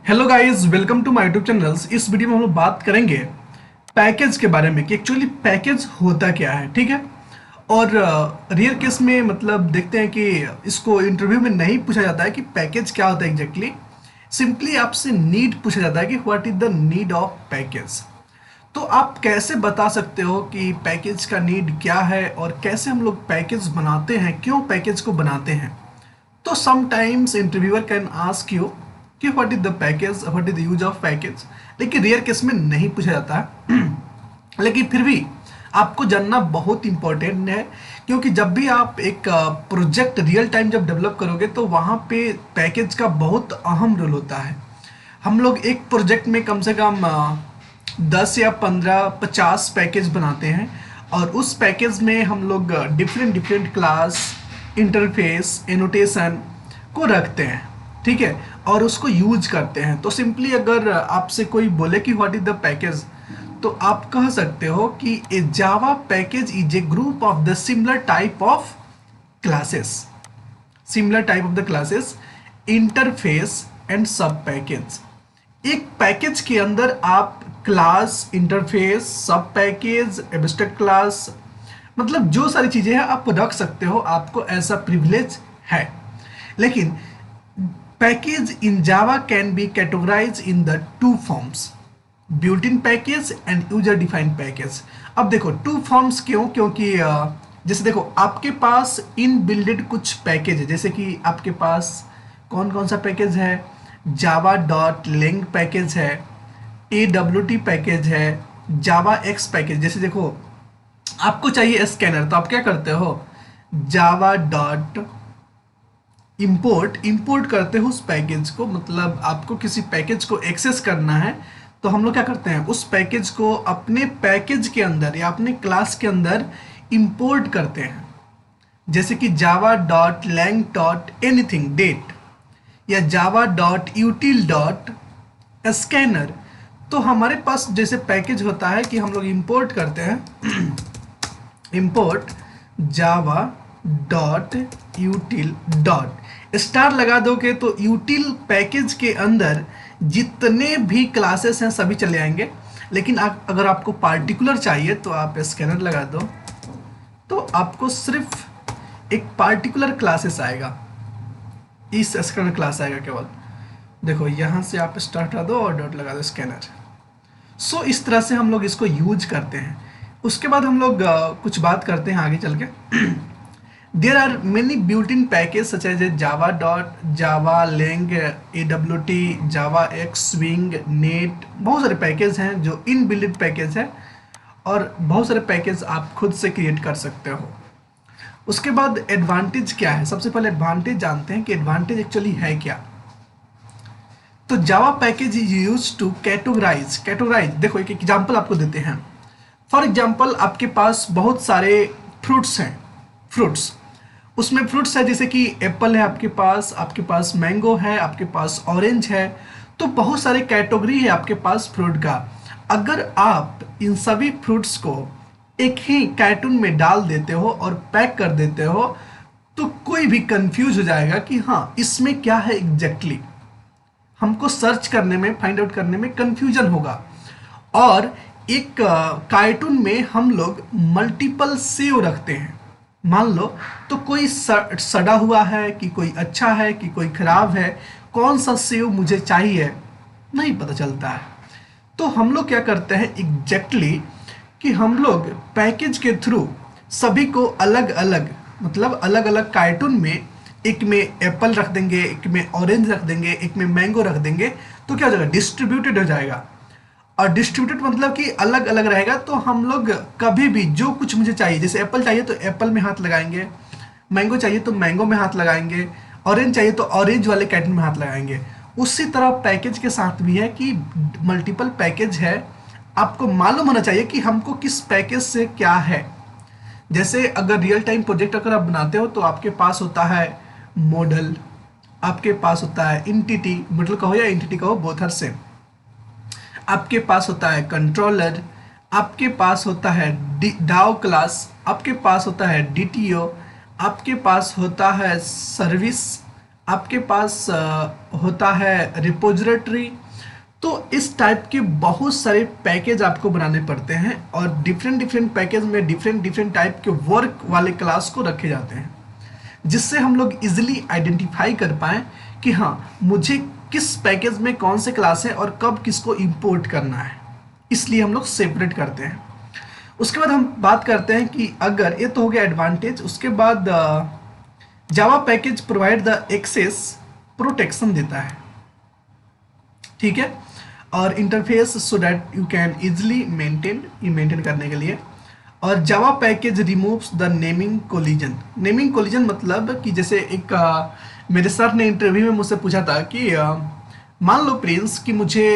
Hello guys, welcome to my YouTube channels. इस video में हम लोग बात करेंगे पैकेज के बारे में कि एक्चुअली पैकेज होता क्या है। ठीक है। और रियल केस में मतलब देखते हैं कि इसको इंटरव्यू में नहीं पूछा जाता है कि पैकेज क्या होता है एग्जैक्टली। सिंपली आपसे नीड पूछा जाता है कि what is the need of package. तो आप कैसे बता सकते हो कि पैकेज का नीड क्या है और कैसे हम लोग पैकेज बनाते हैं, क्यों पैकेज को बनाते हैं। तो sometimes interviewer can ask you कि what is the package, what is the use of package, लेकिन रेयर केस में नहीं पूछा जाता है। लेकिन फिर भी आपको जानना बहुत इंपॉर्टेंट है, क्योंकि जब भी आप एक प्रोजेक्ट रियल टाइम जब डेवलप करोगे तो वहाँ पे पैकेज का बहुत अहम रोल होता है। हम लोग एक प्रोजेक्ट में कम से कम 10 या 15 50 पैकेज बनाते हैं और उस पैकेज में हम लोग different different class, interface, annotation को रखते हैं। ठीक है। और उसको यूज करते हैं। तो सिंपली अगर आपसे कोई बोले कि व्हाट इज द पैकेज, तो आप कह सकते हो कि a Java package is a group of the similar type of classes, similar type of the classes, interface and sub package. एक पैकेज के अंदर आप class, interface, sub package, abstract class, मतलब जो सारी चीजें हैं आप रख सकते हो, आपको ऐसा प्रिविलेज है। लेकिन package in Java can be categorize in the two forms, built in package and user defined package. अब देखो टू फॉर्म्स क्यों, क्योंकि जैसे देखो आपके पास इन बिल्डेड कुछ पैकेज है, जैसे कि आपके पास कौन कौन सा पैकेज है, जावा डॉट लेंग पैकेज है, AWT पैकेज है, जावा एक्स पैकेज। जैसे देखो आपको चाहिए स्कैनर, तो आप क्या करते हो, जावा डॉट इंपोर्ट करते हो उस पैकेज को। मतलब आपको किसी पैकेज को एक्सेस करना है तो हम लोग क्या करते हैं, उस पैकेज को अपने पैकेज के अंदर या अपने क्लास के अंदर इंपोर्ट करते हैं। जैसे कि Java dot lang dot anything date या Java dot util dot scanner. तो हमारे पास जैसे पैकेज होता है कि हम लोग इंपोर्ट करते हैं इंपोर्ट जावा डॉट यूटिल डॉट स्टार लगा दोगे तो यूटिल पैकेज के अंदर जितने भी क्लासेस हैं सभी चले आएंगे। लेकिन अगर आपको पार्टिकुलर चाहिए तो आप स्कैनर लगा दो तो आपको सिर्फ एक पार्टिकुलर क्लासेस आएगा, इस स्कैनर क्लास आएगा केवल। देखो यहाँ से आप स्टार हटा दो और डॉट लगा दो स्कैनर। सो इस तरह से हम लोग इसको यूज करते हैं। उसके बाद हम लोग कुछ बात करते हैं आगे चल के। There are many built in package such as Java dot, Java lang, AWT, Java x, swing, net. बहुत सारे पैकेज हैं जो इन बिल्ट पैकेज है और बहुत सारे पैकेज आप खुद से क्रिएट कर सकते हो। उसके बाद एडवांटेज क्या है, सबसे पहले एडवांटेज जानते हैं कि एडवांटेज एक्चुअली है क्या। तो Java package is use to categorize. देखो एक एग्जांपल आपको देते हैं। फॉर एग्जांपल आपके पास बहुत सारे फ्रूट्स हैं, फ्रूट्स, उसमें फ्रूट्स है जैसे कि एप्पल है आपके पास मैंगो है, आपके पास ऑरेंज है। तो बहुत सारे कैटेगरी है आपके पास फ्रूट का। अगर आप इन सभी फ्रूट्स को एक ही कार्टून में डाल देते हो और पैक कर देते हो तो कोई भी कंफ्यूज हो जाएगा कि हाँ इसमें क्या है एग्जैक्टली। हमको सर्च करने में, फाइंड आउट करने में कंफ्यूजन होगा। और एक कार्टून में हम लोग मल्टीपल सेव रखते हैं, मान लो, तो कोई सड़ा हुआ है कि कोई अच्छा है कि कोई खराब है, कौन सा सेव मुझे चाहिए नहीं पता चलता है। तो हम लोग क्या करते हैं एग्जैक्टली कि हम लोग पैकेज के थ्रू सभी को अलग अलग, मतलब अलग अलग कार्टून में, एक में एप्पल रख देंगे, एक में ऑरेंज रख देंगे, एक में मैंगो रख देंगे। तो क्या हो जाएगा, डिस्ट्रीब्यूटेड हो जाएगा। और डिस्ट्रीब्यूटेड मतलब कि अलग अलग रहेगा। तो हम लोग कभी भी जो कुछ मुझे चाहिए, जैसे एप्पल चाहिए तो एप्पल में हाथ लगाएंगे, मैंगो चाहिए तो मैंगो में हाथ लगाएंगे, ऑरेंज चाहिए तो ऑरेंज वाले कैटेगरी में हाथ लगाएंगे। उसी तरह पैकेज के साथ भी है कि मल्टीपल पैकेज है, आपको मालूम होना चाहिए कि हमको किस पैकेज से क्या है। जैसे अगर रियल टाइम प्रोजेक्ट अगर आप बनाते हो तो आपके पास होता है मॉडल, आपके पास होता है इंटिटी, मॉडल कहो या इंटिटी कहो, बोथ आर सेम। आपके पास होता है कंट्रोलर, आपके पास होता है डाउ क्लास, आपके पास होता है DTO, आपके पास होता है सर्विस, आपके पास होता है रिपोजिटरी। तो इस टाइप के बहुत सारे पैकेज आपको बनाने पड़ते हैं और डिफरेंट डिफरेंट पैकेज में डिफरेंट डिफरेंट टाइप के वर्क वाले क्लास को रखे जाते हैं, जिससे हम लोग इजिली आइडेंटिफाई कर पाएँ कि हाँ मुझे किस पैकेज में कौन से क्लास है और कब किसको इंपोर्ट करना है। इसलिए हम लोग सेपरेट करते हैं। उसके बाद हम बात करते हैं कि अगर ये तो हो गया एडवांटेज, उसके बाद Java package provide the access protection देता है, ठीक है, और interface so that you can easily maintain करने के लिए। और Java package removes the naming collision. Naming collision मतलब कि जैसे एक मेरे सर ने इंटरव्यू में मुझसे पूछा था कि मान लो प्रिंस कि मुझे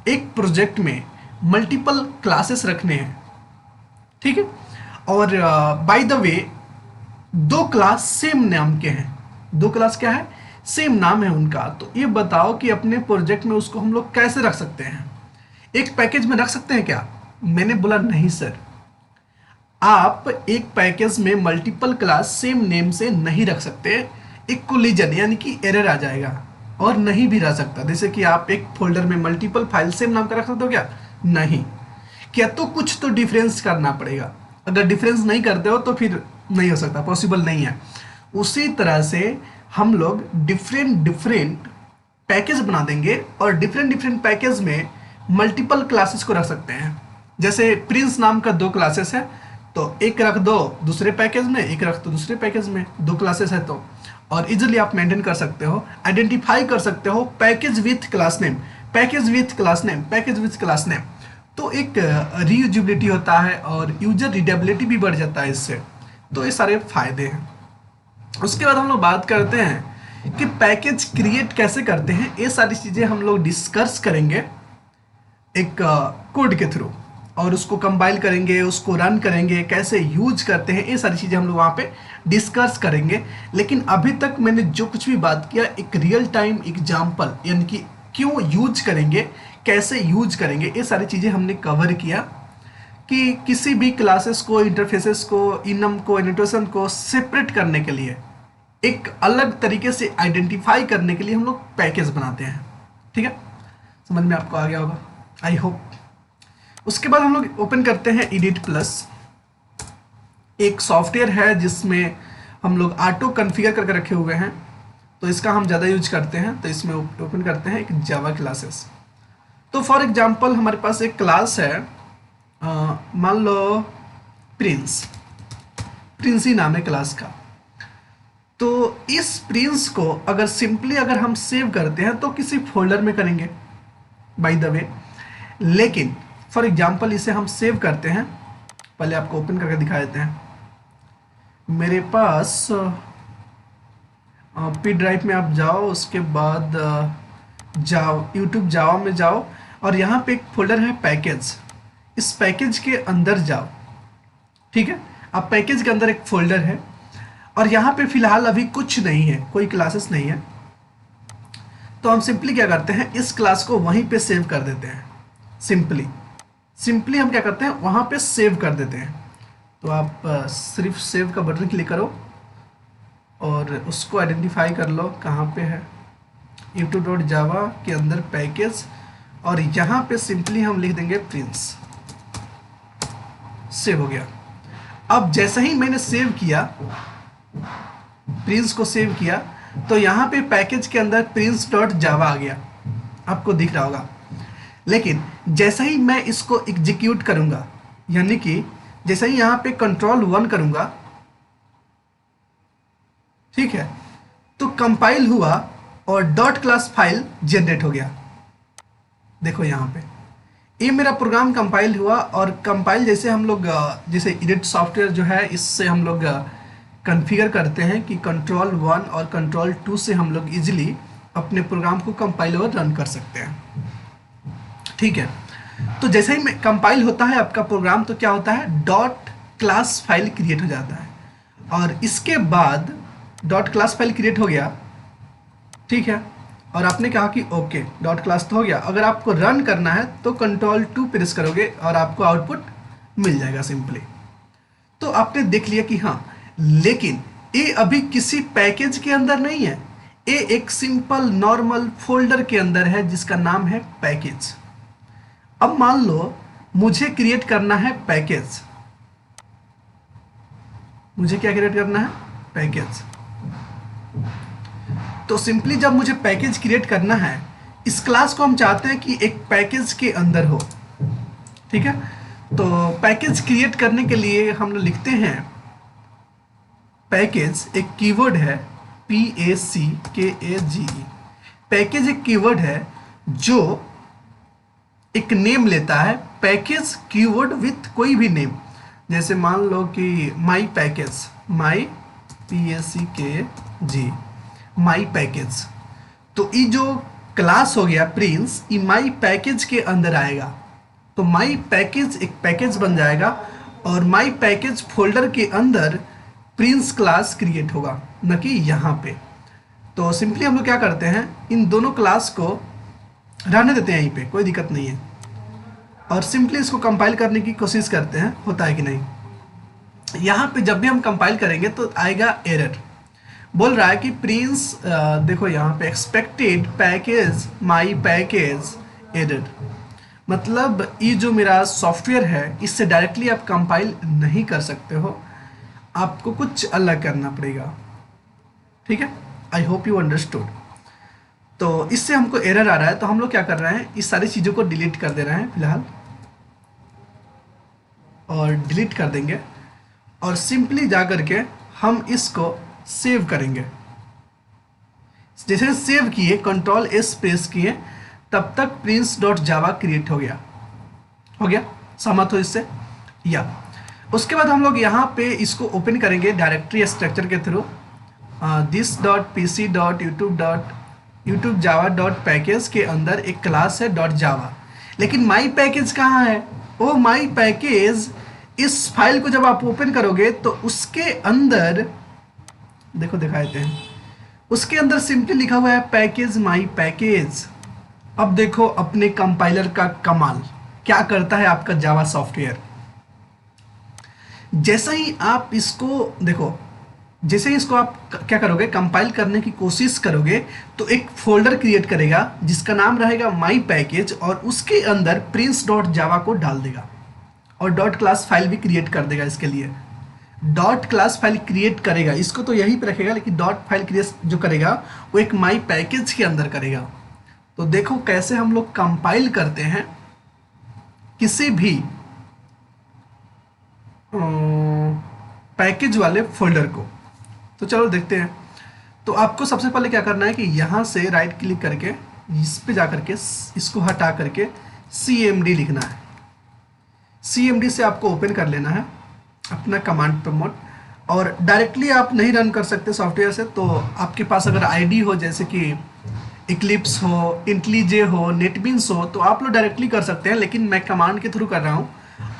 एक प्रोजेक्ट में मल्टीपल क्लासेस रखने हैं, ठीक है, और बाय द वे दो क्लास सेम नाम के हैं। दो क्लास क्या है, सेम नाम है उनका। तो ये बताओ कि अपने प्रोजेक्ट में उसको हम लोग कैसे रख सकते हैं, एक पैकेज में रख सकते हैं क्या? मैंने बोला नहीं सर, आप एक पैकेज में मल्टीपल क्लास सेम नेम से नहीं रख सकते। एक कोलिजन यानी कि एरर आ जाएगा और नहीं भी रह सकता। जैसे कि आप एक फोल्डर में मल्टीपल फाइल सेम नाम का रख सकते हो क्या? नहीं। क्या तो कुछ तो डिफरेंस करना पड़ेगा। अगर डिफरेंस नहीं करते हो तो फिर नहीं हो सकता, पॉसिबल नहीं है। उसी तरह से हम लोग डिफरेंट डिफरेंट पैकेज बना देंगे और डिफरेंट डिफरेंट पैकेज में मल्टीपल क्लासेस को रख सकते हैं। जैसे प्रिंस नाम का दो क्लासेस है, तो एक रख दो दूसरे पैकेज में, एक रख दो दूसरे पैकेज में, दो क्लासेस है तो, और इजीली आप मेंटेन कर सकते हो, आइडेंटिफाई कर सकते हो package with class name, package with class name, package with class name. तो एक रीयूजेबिलिटी होता है और यूजर रीडेबिलिटी भी बढ़ जाता है इससे। तो ये सारे फायदे हैं। उसके बाद हम लोग बात करते हैं कि पैकेज क्रिएट कैसे करते हैं। ये सारी चीज़ें हम लोग डिस्कस करेंगे एक कोड के थ्रू, और उसको कंपाइल करेंगे, उसको रन करेंगे, कैसे यूज करते हैं, ये सारी चीज़ें हम लोग वहाँ पे डिस्कस करेंगे। लेकिन अभी तक मैंने जो कुछ भी बात किया एक रियल टाइम एग्जाम्पल, यानी कि क्यों यूज करेंगे, कैसे यूज करेंगे, ये सारी चीज़ें हमने कवर किया कि किसी भी क्लासेस को, इंटरफेसेस को, इनम को, एनोटेशन को सेपरेट करने के लिए, एक अलग तरीके से आइडेंटिफाई करने के लिए हम लोग पैकेज बनाते हैं। ठीक है, समझ में आपको आ गया होगा, आई होप। उसके बाद हम लोग ओपन करते हैं एडिट प्लस। एक सॉफ्टवेयर है जिसमें हम लोग ऑटो कॉन्फ़िगर करके रखे हुए हैं, तो इसका हम ज़्यादा यूज करते हैं। तो इसमें ओपन करते हैं एक जावा क्लासेस। तो फॉर एग्जांपल हमारे पास एक क्लास है, मान लो प्रिंस ही नाम है क्लास का। तो इस प्रिंस को अगर सिंपली अगर हम सेव करते हैं तो किसी फोल्डर में करेंगे बाय द वे, लेकिन फॉर एग्जांपल इसे हम सेव करते हैं। पहले आपको ओपन करके दिखा देते हैं। मेरे पास पी ड्राइव में आप जाओ, उसके बाद जाओ यूट्यूब जावा में जाओ, और यहाँ पे एक फोल्डर है पैकेज। इस पैकेज के अंदर जाओ, ठीक है। अब पैकेज के अंदर एक फोल्डर है और यहाँ पे फिलहाल अभी कुछ नहीं है, कोई क्लासेस नहीं है। तो हम सिंपली क्या करते हैं, इस क्लास को वहीं पे सेव कर देते हैं। सिंपली हम क्या करते हैं, वहाँ पे सेव कर देते हैं। तो आप सिर्फ सेव का बटन क्लिक करो और उसको आइडेंटिफाई कर लो कहाँ पे है, youtube.java के अंदर पैकेज, और यहाँ पे सिंपली हम लिख देंगे प्रिंस। सेव हो गया। अब जैसे ही मैंने सेव किया, प्रिंस को सेव किया, तो यहाँ पे पैकेज के अंदर prince.java आ गया, आपको दिख रहा होगा। लेकिन जैसे ही मैं इसको एग्जीक्यूट करूंगा, यानी कि जैसे ही यहाँ पे Ctrl+1 करूंगा, ठीक है, तो कंपाइल हुआ और डॉट क्लास फाइल जनरेट हो गया। देखो यहाँ पे ये मेरा प्रोग्राम कंपाइल हुआ, और कंपाइल जैसे हम लोग जैसे एडिट सॉफ्टवेयर जो है, इससे हम लोग कॉन्फ़िगर करते हैं कि Ctrl+1 और Ctrl+2 से हम लोग इजीली अपने प्रोग्राम को कंपाइल और रन कर सकते हैं। ठीक है, तो जैसे ही कंपाइल होता है आपका प्रोग्राम, तो क्या होता है, डॉट क्लास फाइल क्रिएट हो जाता है। और इसके बाद डॉट क्लास फाइल क्रिएट हो गया, ठीक है, और आपने कहा कि ओके डॉट क्लास तो हो गया। अगर आपको रन करना है तो Ctrl+2 प्रेस करोगे और आपको आउटपुट मिल जाएगा सिंपली। तो आपने देख लिया कि हाँ, लेकिन ये अभी किसी पैकेज के अंदर नहीं है, ये एक सिंपल नॉर्मल फोल्डर के अंदर है जिसका नाम है पैकेज। अब मान लो मुझे क्रिएट करना है पैकेज, मुझे क्या क्रिएट करना है, पैकेज। तो सिंपली जब मुझे पैकेज क्रिएट करना है, इस क्लास को हम चाहते हैं कि एक पैकेज के अंदर हो, ठीक है। तो पैकेज क्रिएट करने के लिए हम लोग लिखते हैं पैकेज, एक कीवर्ड है PACKAGE। पैकेज एक कीवर्ड है जो एक नेम लेता है, पैकेज कीवर्ड विथ कोई भी नेम। जैसे मान लो कि माई पैकेज, माई PACKG, माई पैकेज। तो ये जो क्लास हो गया प्रिंस, ये माई पैकेज के अंदर आएगा। तो माई पैकेज एक पैकेज बन जाएगा और माई पैकेज फोल्डर के अंदर प्रिंस क्लास क्रिएट होगा, न कि यहाँ पे। तो सिंपली हम लोग क्या करते हैं, इन दोनों क्लास को रहने देते हैं यहीं पे, कोई दिक्कत नहीं है, और सिंपली इसको कंपाइल करने की कोशिश करते हैं होता है कि नहीं। यहाँ पे जब भी हम कंपाइल करेंगे तो आएगा एरर, बोल रहा है कि प्रिंस देखो यहाँ पे एक्सपेक्टेड पैकेज माई पैकेज एरर। मतलब ये जो मेरा सॉफ्टवेयर है इससे डायरेक्टली आप कंपाइल नहीं कर सकते हो, आपको कुछ अलग करना पड़ेगा, ठीक है। I hope you understood. तो इससे हमको एरर आ रहा है, तो हम लोग क्या कर रहे हैं, इस सारी चीज़ों को डिलीट कर दे रहे हैं फिलहाल, और डिलीट कर देंगे और सिंपली जा करके हम इसको सेव करेंगे। जैसे सेव किए, Ctrl+S प्रेस किए, तब तक prince.java क्रिएट हो गया, सहमत हो इससे। या उसके बाद हम लोग यहाँ पे इसको ओपन करेंगे डायरेक्टरी स्ट्रक्चर के थ्रू, this.pc.youtube.java.package के अंदर एक क्लास है .java। लेकिन माई पैकेज कहाँ है, वो माई पैकेज इस फाइल को जब आप ओपन करोगे तो उसके अंदर देखो, दिखा देते हैं, उसके अंदर सिंपली लिखा हुआ है पैकेज माई पैकेज। अब देखो अपने कंपाइलर का कमाल क्या करता है आपका जावा सॉफ्टवेयर। जैसे ही आप इसको देखो, जैसे ही इसको आप क्या करोगे, कंपाइल करने की कोशिश करोगे तो एक फोल्डर क्रिएट करेगा जिसका नाम रहेगा माई पैकेज, और उसके अंदर prince.java को डाल देगा और डॉट क्लास फाइल भी क्रिएट कर देगा। इसके लिए डॉट क्लास फाइल क्रिएट करेगा, इसको तो यहीं पे रखेगा, लेकिन डॉट फाइल क्रिएट जो करेगा वो एक माई पैकेज के अंदर करेगा। तो देखो कैसे हम लोग कंपाइल करते हैं किसी भी पैकेज वाले फोल्डर को। तो चलो देखते हैं। तो आपको सबसे पहले क्या करना है कि यहाँ से राइट क्लिक करके इस पे जा करके इसको हटा करके CMD लिखना है। CMD से आपको ओपन कर लेना है अपना कमांड प्रमोट, और डायरेक्टली आप नहीं रन कर सकते सॉफ्टवेयर से। तो आपके पास अगर आईडी हो, जैसे कि इक्लिप्स हो, इंटेलीजे हो, नेटबीन्स हो, तो आप लोग डायरेक्टली कर सकते हैं, लेकिन मैं कमांड के थ्रू कर रहा हूँ।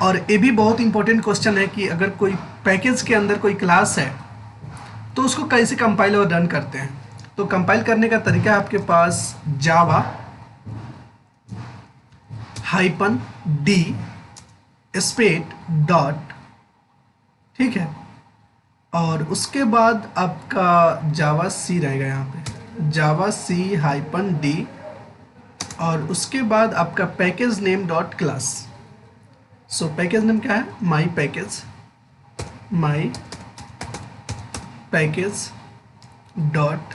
और ये भी बहुत इंपॉर्टेंट क्वेश्चन है कि अगर कोई पैकेज के अंदर कोई क्लास है तो उसको कैसे कंपाइल और रन करते हैं। तो कंपाइल करने का तरीका है आपके पास जावा -d स्पेट डॉट, ठीक है, और उसके बाद आपका जावा सी रहेगा यहाँ पे, जावा सी -d, और उसके बाद आपका package name dot class. So package name क्या है, my package dot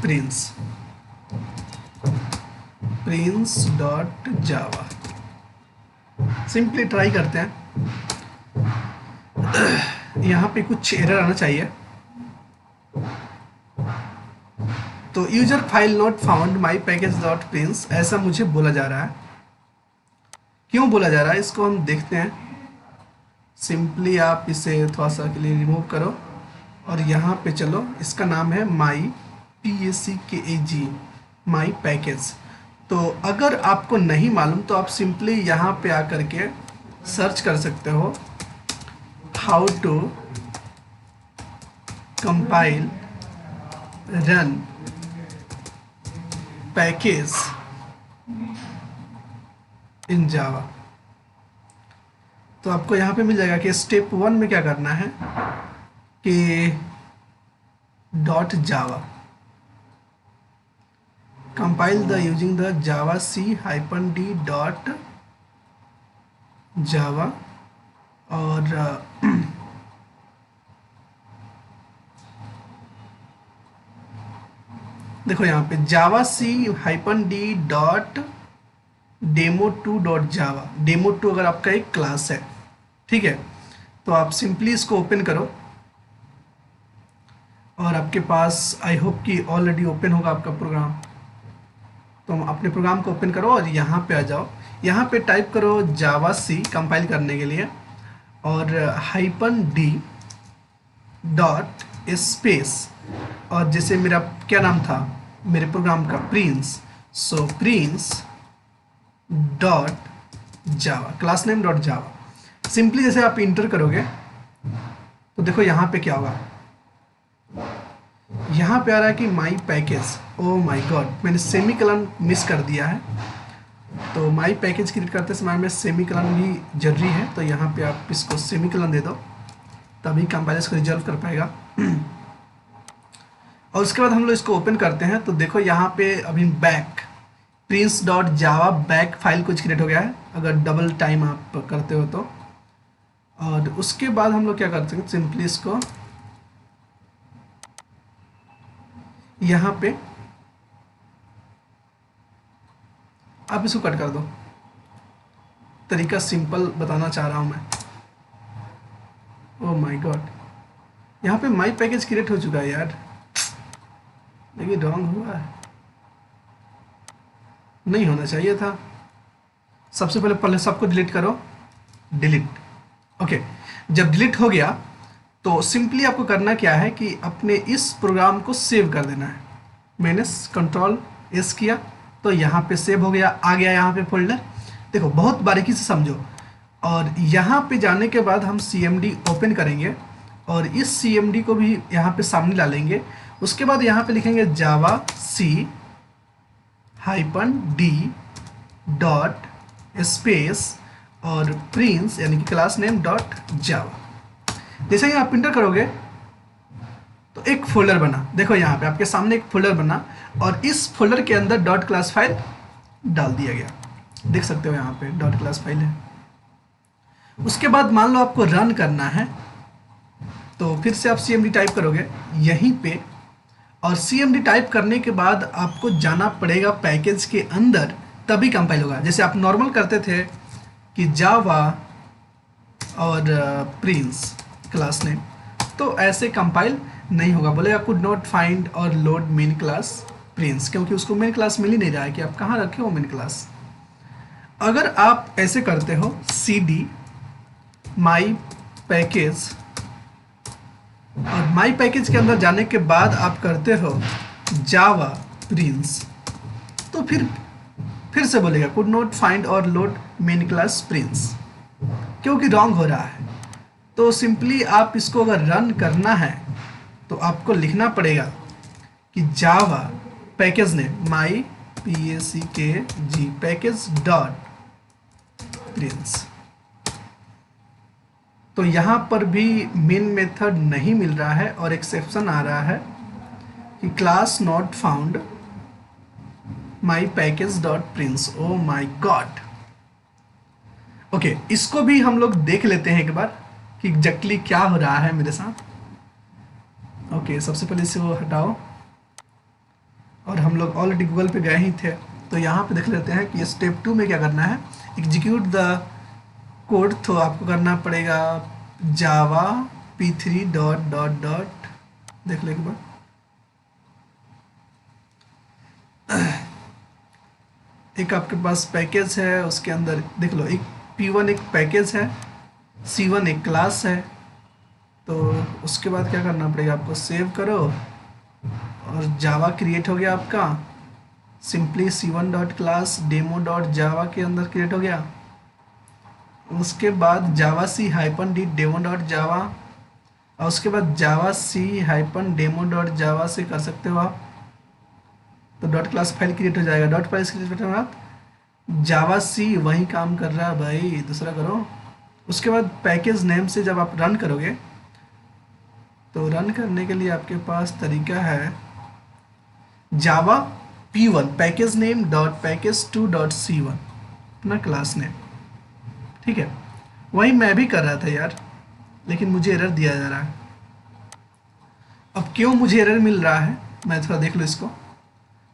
prince dot Java. Simply try करते हैं, यहाँ पे कुछ एरर आना चाहिए। तो user file not found my package dot prince, ऐसा मुझे बोला जा रहा है। क्यों बोला जा रहा है इसको हम देखते हैं। सिंपली आप इसे थोड़ा सा के लिए रिमूव करो और यहाँ पे चलो, इसका नाम है माई PACKAG, माई पैकेज। तो अगर आपको नहीं मालूम तो आप सिंपली यहाँ पे आकर के सर्च कर सकते हो how to compile run package in Java. तो आपको यहाँ पे मिल जाएगा कि स्टेप 1 में क्या करना है कि dot Java, compile the using the Java C hyphen D dot Java और देखो यहाँ पे Java C hyphen D dot demo two dot Java. Demo two अगर आपका एक क्लास है, ठीक है, तो आप सिंपली इसको ओपन करो और आपके पास आई होप कि ऑलरेडी ओपन होगा आपका प्रोग्राम। तो अपने प्रोग्राम को ओपन करो और यहाँ पे आ जाओ। यहाँ पे टाइप करो जावा सी कंपाइल करने के लिए और हाइपन डी डॉट स्पेस, और जैसे मेरा क्या नाम था मेरे प्रोग्राम का, prince, so prince dot Java, class name dot Java. Simply जैसे आप इंटर करोगे तो देखो यहाँ पे क्या होगा, यहाँ पे आ रहा है कि माई पैकेज। ओ माई गॉड, मैंने सेमीकलन मिस कर दिया है। तो माई पैकेज क्रिएट करते समय में सेमीकलन भी जरूरी है, तो यहाँ पे आप इसको सेमीकलन दे दो, तभी कंपाइलर इसको रिजॉल्व कर पाएगा। और उसके बाद हम लोग इसको ओपन करते हैं तो देखो यहाँ पे अभी back Prince dot Java back file कुछ क्रिएट हो गया है, अगर डबल टाइम आप करते हो तो। और उसके बाद हम लोग क्या करते हैं, सिंपली इसको यहाँ पे आप इसको कट कर दो। तरीका सिंपल बताना चाह रहा हूँ मैं। ओह माय गॉड, यहाँ पे माई पैकेज क्रिएट हो चुका है यार, लेकिन रॉन्ग हुआ है, नहीं होना चाहिए था। सबसे पहले सबको डिलीट करो, डिलीट। ओके, जब डिलीट हो गया तो सिंपली आपको करना क्या है कि अपने इस प्रोग्राम को सेव कर देना है। मैंने कंट्रोल एस किया तो यहाँ पे सेव हो गया, आ गया यहाँ पे फोल्डर। देखो बहुत बारीकी से समझो। और यहाँ पे जाने के बाद हम CMD ओपन करेंगे और इस CMD को भी यहाँ पे सामने डालेंगे। उसके बाद यहाँ पे लिखेंगे जावा C hyphen D dot space और प्रिंस यानी कि क्लास नेम डॉट जावा। जैसे ही आप इंटर करोगे तो एक फोल्डर बना, देखो यहाँ पे आपके सामने एक फोल्डर बना और इस फोल्डर के अंदर डॉट क्लास फाइल डाल दिया गया। देख सकते हो यहाँ पे डॉट क्लास फाइल है। उसके बाद मान लो आपको रन करना है तो फिर से आप CMD टाइप करोगे यहीं पे, और CMD टाइप करने के बाद आपको जाना पड़ेगा पैकेज के अंदर, तभी कंपाइल होगा। जैसे आप नॉर्मल करते थे कि जावा और प्रिंस क्लास नेम, तो ऐसे कंपाइल नहीं होगा। बोलेगा कुड नॉट फाइंड और लोड मेन क्लास प्रिंस, क्योंकि उसको मेन क्लास मिल ही नहीं रहा है कि आप कहाँ रखे हो मेन क्लास। अगर आप ऐसे करते हो CD माई पैकेज और माई पैकेज के अंदर जाने के बाद आप करते हो जावा प्रिंस, तो फिर से बोलेगा कुड नॉट फाइंड और लोड मेन क्लास प्रिंस, क्योंकि रॉन्ग हो रहा है। तो सिंपली आप इसको अगर रन करना है तो आपको लिखना पड़ेगा कि जावा package name my PACKG package dot Prince. तो यहाँ पर भी मेन मेथड नहीं मिल रहा है और एक्सेप्शन आ रहा है कि class not found my package dot prince. Oh my god. Okay, इसको भी हम लोग देख लेते हैं एक बार कि एग्जैक्टली क्या हो रहा है मेरे साथ। ओके, सबसे पहले इसे वो हटाओ और हम लोग ऑलरेडी गूगल पे गए ही थे, तो यहाँ पे देख लेते हैं कि स्टेप 2 में क्या करना है। एग्जीक्यूट द कोड, तो आपको करना पड़ेगा जावा P3 डॉट डॉट डॉट, देख लो एक बार। एक आपके पास पैकेज है, उसके अंदर देख लो एक P1 एक पैकेज है, C1 एक क्लास है। तो उसके बाद क्या करना पड़ेगा, आपको सेव करो और जावा क्रिएट हो गया आपका। Simply C1 dot class demo dot Java के अंदर क्रिएट हो गया। उसके बाद Java C hyphen D demo dot Java, और उसके बाद Java C hyphen demo dot Java से कर सकते हो आप, तो डॉट क्लास फाइल क्रिएट हो जाएगा। डॉट फाइल क्रिएट करने के बाद जावा सी वही काम कर रहा है भाई, दूसरा करो। उसके बाद पैकेज नेम से जब आप रन करोगे तो रन करने के लिए आपके पास तरीका है जावा p1 package name dot package 2 dot c1 अपना क्लास नेम, ठीक है। वही मैं भी कर रहा था यार, लेकिन मुझे एरर दिया जा रहा है। अब क्यों मुझे एरर मिल रहा है, मैं थोड़ा देख लो इसको।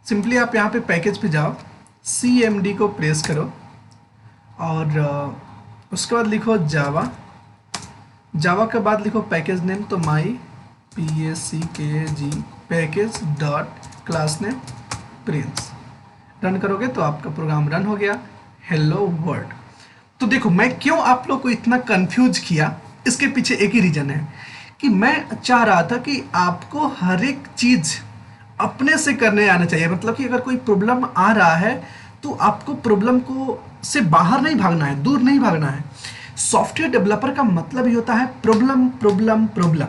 सिंपली आप यहाँ पे पैकेज पे जाओ, CMD को प्रेस करो और उसके बाद लिखो जावा। जावा के बाद लिखो पैकेज नेम, तो माई PACKG package dot class name Prince. Run करोगे तो आपका प्रोग्राम रन हो गया। Hello world. तो देखो मैं क्यों आप लोग को इतना कंफ्यूज किया, इसके पीछे एक ही रीजन है कि मैं चाह रहा था कि आपको हर एक चीज़ अपने से करने आना चाहिए। मतलब कि अगर कोई प्रॉब्लम आ रहा है तो आपको प्रॉब्लम को से बाहर नहीं भागना है, दूर नहीं भागना है। सॉफ्टवेयर डेवलपर का मतलब ही होता है प्रॉब्लम प्रॉब्लम प्रॉब्लम,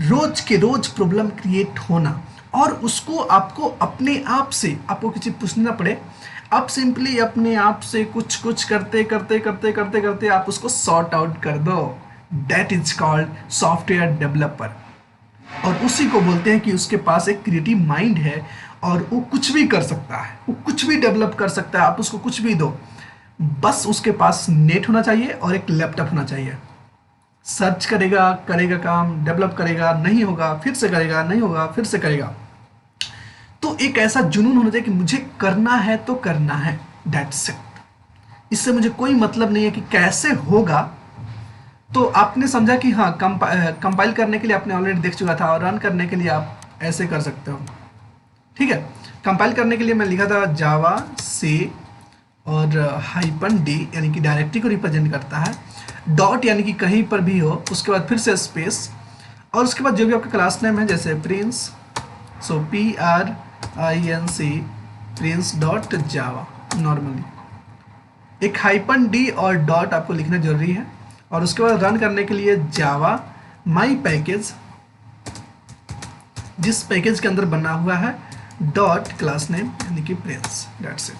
रोज के रोज प्रॉब्लम क्रिएट होना, और उसको आपको अपने आप से, आपको किसी पूछना ना पड़े, आप सिंपली अपने आप से कुछ कुछ करते करते करते करते करते आप उसको सॉर्ट आउट कर दो। That is called software developer. और उसी को बोलते हैं कि उसके पास एक क्रिएटिव माइंड है और वो कुछ भी कर सकता है, वो कुछ भी डेवलप कर सकता है। आप उसको कुछ भी दो, बस उसके पास नेट होना चाहिए और एक लैपटॉप होना चाहिए। सर्च करेगा, करेगा काम, डेवलप करेगा, नहीं होगा फिर से करेगा, नहीं होगा फिर से करेगा। तो एक ऐसा जुनून होना चाहिए कि मुझे करना है तो करना है, दैट्स इट। इससे मुझे कोई मतलब नहीं है कि कैसे होगा। तो आपने समझा कि हाँ, कंपाइल करने के लिए आपने ऑलरेडी देख चुका था, और रन करने के लिए आप ऐसे कर सकते हो, ठीक है। कंपाइल करने के लिए मैं लिखा था जावा से और -d यानी कि डायरेक्टरी को रिप्रेजेंट करता है, डॉट यानी कि कहीं पर भी हो, उसके बाद फिर से स्पेस, और उसके बाद जो भी आपका क्लास नेम है, जैसे प्रिंस, सो PRINC प्रिंस डॉट जावा। नॉर्मली एक -d और डॉट आपको लिखना जरूरी है, और उसके बाद रन करने के लिए जावा माई पैकेज, जिस पैकेज के अंदर बना हुआ है, डॉट क्लास नेम यानी कि प्रिंस, दैट्स इट।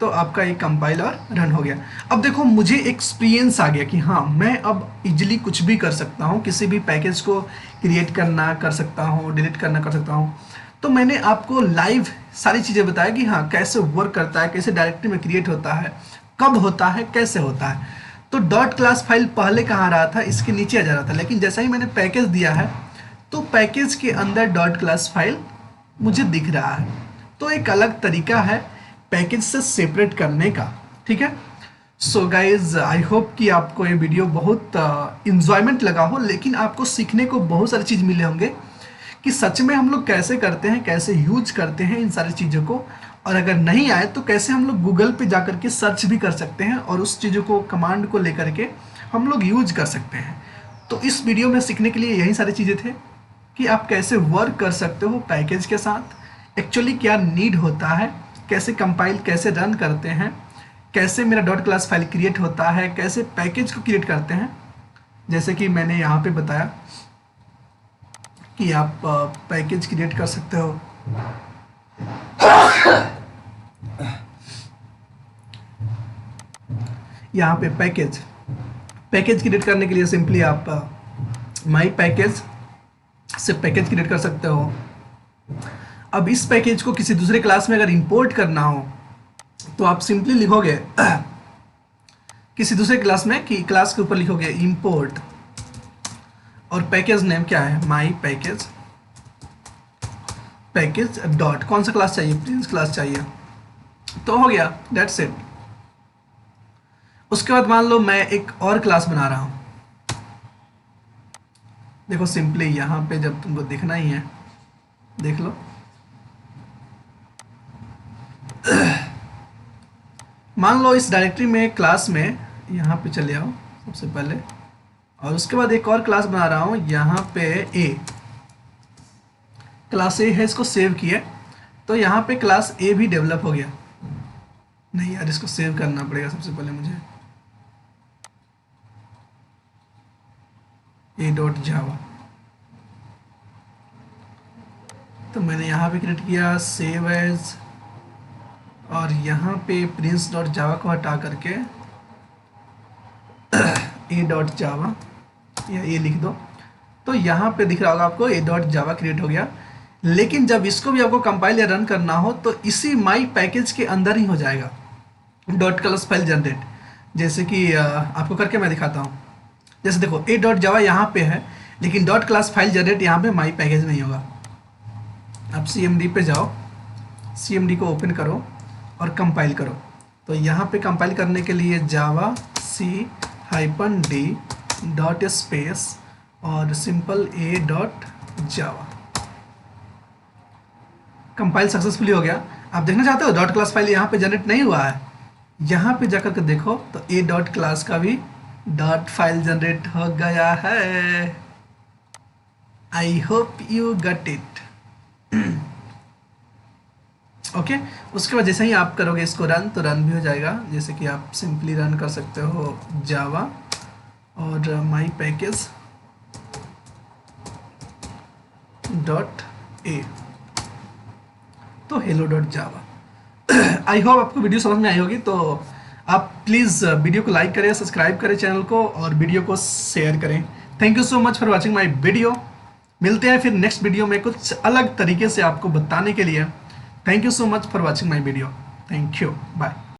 तो आपका एक कंपाइल और रन हो गया। अब देखो मुझे एक्सपीरियंस आ गया कि हाँ, मैं अब इजीली कुछ भी कर सकता हूँ, किसी भी पैकेज को क्रिएट करना कर सकता हूँ, डिलीट करना कर सकता हूँ। तो मैंने आपको लाइव सारी चीज़ें बताया कि हाँ कैसे वर्क करता है, कैसे डायरेक्टरी में क्रिएट होता है, कब होता है, कैसे होता है। तो डॉट क्लास फाइल पहले कहाँ रहा था, इसके नीचे आ जा रहा था, लेकिन जैसा ही मैंने पैकेज दिया है तो पैकेज के अंदर डॉट क्लास फाइल मुझे दिख रहा है। तो एक अलग तरीका है पैकेज से सेपरेट करने का, ठीक है। सो गाइज, आई होप कि आपको ये वीडियो बहुत इंजॉयमेंट लगा हो, लेकिन आपको सीखने को बहुत सारी चीज़ मिले होंगे कि सच में हम लोग कैसे करते हैं, कैसे यूज करते हैं इन सारी चीज़ों को। और अगर नहीं आए तो कैसे हम लोग गूगल पे जा कर के सर्च भी कर सकते हैं और उस चीज़ों को, कमांड को लेकर के हम लोग यूज कर सकते हैं। तो इस वीडियो में सीखने के लिए यही सारी चीज़ें थे कि आप कैसे वर्क कर सकते हो पैकेज के साथ, एक्चुअली क्या नीड होता है, कैसे कंपाइल, कैसे रन करते हैं, कैसे मेरा डॉट क्लास फाइल क्रिएट होता है, कैसे पैकेज को क्रिएट करते हैं। जैसे कि मैंने यहाँ पे बताया कि आप पैकेज क्रिएट कर सकते हो। यहाँ पे पैकेज क्रिएट करने के लिए सिंपली आप माई पैकेज से पैकेज क्रिएट कर सकते हो। अब इस पैकेज को किसी दूसरे क्लास में अगर इंपोर्ट करना हो तो आप सिंपली लिखोगे किसी दूसरे क्लास में, कि क्लास के ऊपर लिखोगे इंपोर्ट, और पैकेज नेम क्या है, माई पैकेज, पैकेज डॉट, कौन सा क्लास चाहिए, प्रिंस क्लास चाहिए, तो हो गया, दैट्स इट। उसके बाद मान लो मैं एक और क्लास बना रहा हूँ। देखो सिंपली यहाँ पे जब तुमको देखना ही है, देख लो। मान लो इस डायरेक्टरी में क्लास में यहाँ पे चले आओ सबसे पहले, और उसके बाद एक और क्लास बना रहा हूँ यहाँ पे ए, क्लास ए है, इसको सेव किया, तो यहाँ पे क्लास ए भी डेवलप हो गया। नहीं यार, इसको सेव करना पड़ेगा सबसे पहले मुझे, a.java। तो मैंने यहाँ पे क्रिएट किया सेव एज, और यहाँ पे prince.java को हटा करके a.java या ये लिख दो, तो यहाँ पे दिख रहा होगा आपको a.java क्रिएट हो गया। लेकिन जब इसको भी आपको कंपाइल या रन करना हो तो इसी माई पैकेज के अंदर ही हो जाएगा डॉट क्लास फाइल जनरेट। जैसे कि आपको करके मैं दिखाता हूँ। जैसे देखो ए डॉट जावा यहाँ पे है, लेकिन डॉट क्लास फाइल जनरेट यहाँ पे माई पैकेज नहीं होगा। अब CMD पे जाओ, CMD को ओपन करो और कंपाइल करो। तो यहाँ पे कंपाइल करने के लिए जावा C-D डॉट स्पेस और simple A dot Java. Compile successfully हो गया। आप देखना चाहते हो डॉट क्लास फाइल यहाँ पे जनरेट नहीं हुआ है, यहाँ पे जाकर के देखो तो ए डॉट क्लास का भी डॉट फाइल जनरेट हो गया है। I hope you got it. Okay, उसके बाद जैसे ही आप करोगे इसको रन, तो रन भी हो जाएगा। जैसे कि आप सिंपली रन कर सकते हो जावा और माई पैकेज डॉट ए, तो hello dot Java. I hope आपको वीडियो समझ में आई होगी। तो आप प्लीज़ वीडियो को लाइक करें, सब्सक्राइब करें चैनल को और वीडियो को शेयर करें। Thank you so much for watching my video. मिलते हैं फिर नेक्स्ट वीडियो में कुछ अलग तरीके से आपको बताने के लिए। Thank you so much for watching my video. Thank you, bye.